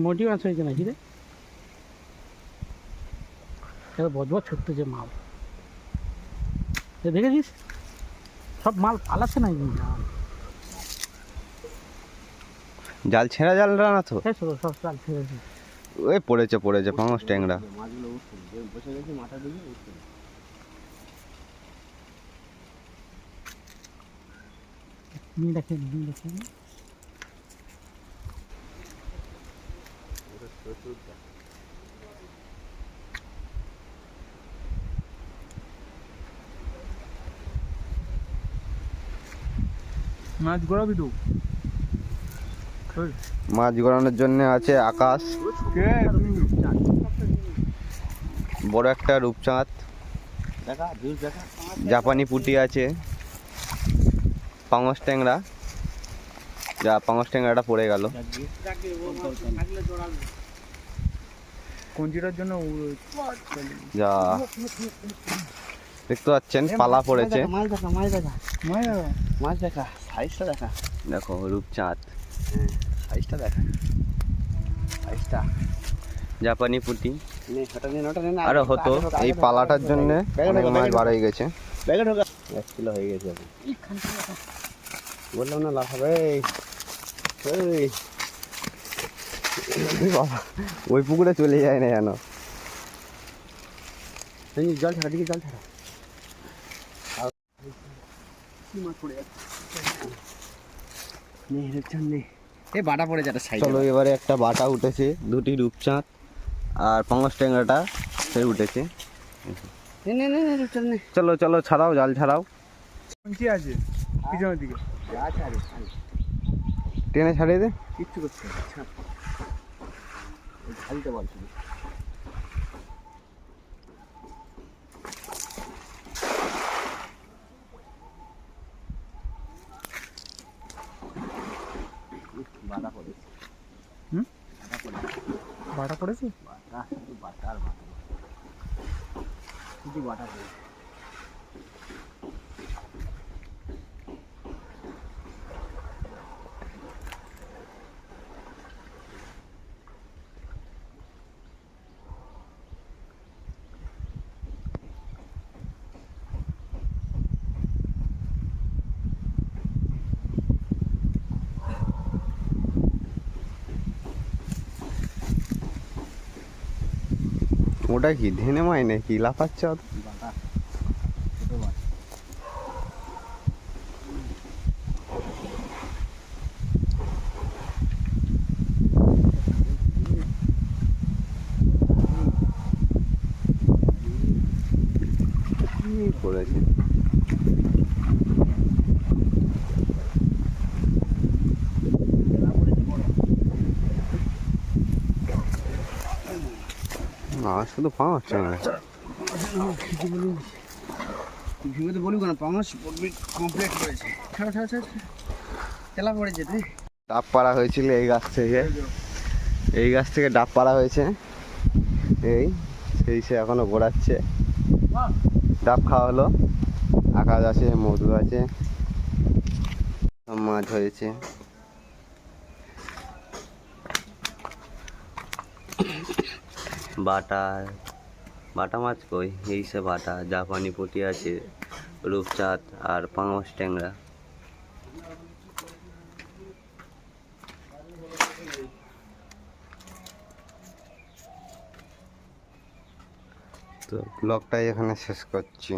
মোটি মাছ হয়েছে নাকি রে? এটা বজবজ ছোট্ট যে মাল দেখেছিস, সব মাল পালাচ্ছে না। জাল ছেঁড়া জাল না তো, সব জাল ছেড়েছে। ওই পড়েছে পাঙাশ ট্যাংরা। দেখেন মাছ গড়াবি তো। মাছ গড়ানোর জন্য আছে আকাশ, বড় একটা রূপচাঁদ, জাপানি পুঁটি আছে, পাঙাশ ট্যাংরা। যা পাঙাশ ট্যাংরাটা পড়ে গেল। কঞ্জিটার জন্য যা দেখতে পাচ্ছেন পালা পড়েছে। মাছ দেখা সাইজটা দেখা। দেখো রূপচাঁদ, সাইজটা দেখা, সাইজটা। জাপানি পুঁটি আরো হতো, এই পালাটার জন্য অনেক মাছ বার হয়ে গেছে। 1 কিলো হয়ে গেছে। বললাম না লাফাবে। বাবা ওই পুকুরে চলে যায় না যেন। জল ছাড়া, দিকে জল ছাড়া। মাছ পড়ে যাচ্ছে, বাটা পড়ে যাচ্ছে সাইডে। চলো এবারে একটা বাটা উঠেছে, 2টি রূপচাঁদ আর পাঙাশ ট্যাংরাটা সে উঠেছে। চলো চলো ছাড়াও, জাল ছাড়াও। কঞ্চি আছে পিছনের দিকে, টেনে ছাড়িয়ে দে। কিচ্ছু করছে না, ঢালতে বলছি। বাটা পড়েছে। বাটা পড়েছে, বাটা শুধু বাটা আর বাটা, শুধু বাটা পড়েছে। ওটা কি ধেনে মাই নাকি লাফাচ্ছে? বাটা, ছোটো বাটা। পড়েছে। না শুধু পাঙাশ ট্যাংরা। ভিডিওতে বলবি কেন, পাঙাশ কমপ্লিট করেছে। ছাড়া ছাড়া ছাড়া, তেলা পড়েছে রে। ডাব পাড়া হয়েছিল এই গাছ থেকে, এই গাছ থেকে ডাব পাড়া হয়েছে। এই সেই সে এখনো গোড়াচ্ছে। ডাব খাওয়া হলো, আকাশ আছে, মধু আছে, সব মাছ হয়েছে। বাটা, বাটা মাছ কই, এই সে বাটা, জাপানি পুঁটি আছে, রূপচাঁদ আর পাঙাশ ট্যাংরা। তো ব্লগটাই এখানে শেষ করছি।